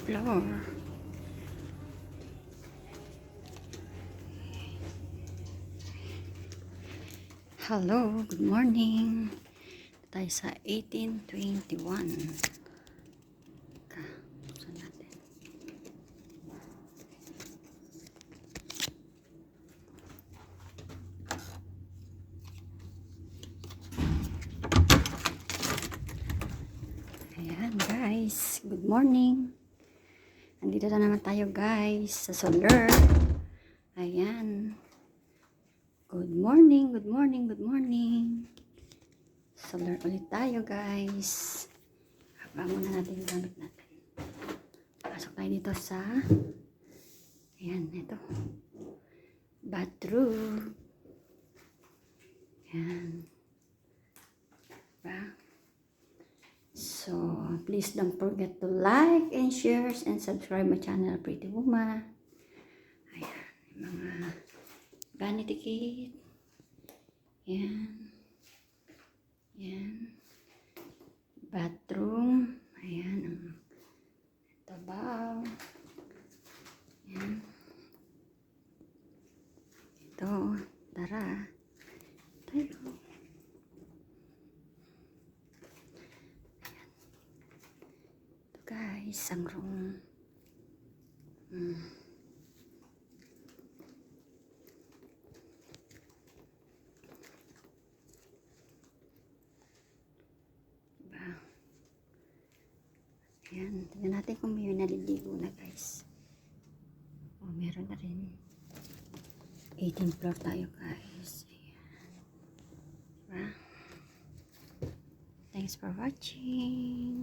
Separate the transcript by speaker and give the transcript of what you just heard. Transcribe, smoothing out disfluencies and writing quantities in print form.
Speaker 1: floor. Hello, good morning. Tayo sa 1821. Buksan natin. Ayan guys, good morning. Andito na naman tayo guys sa solar. Ayan. Good morning, good morning, good morning. Solar ulit tayo guys. Haba muna natin yung gamit natin. Pasok tayo dito sa ayan, ito. Bathroom. Ayan. Diba? So, please don't forget to like and share and subscribe my channel, Pretty Woman. Ayan, mga vanity kit. Ayan. Ayan. Bathroom. Ayan. Tabaw. Ayan. Ito. Tara. Tayo. Ayan. Ito guys, ang room. Ayan, tingnan natin kung may naliligo na guys. Oh, meron na rin. 18th floor tayo guys. Ayan. Diba? Thanks for watching.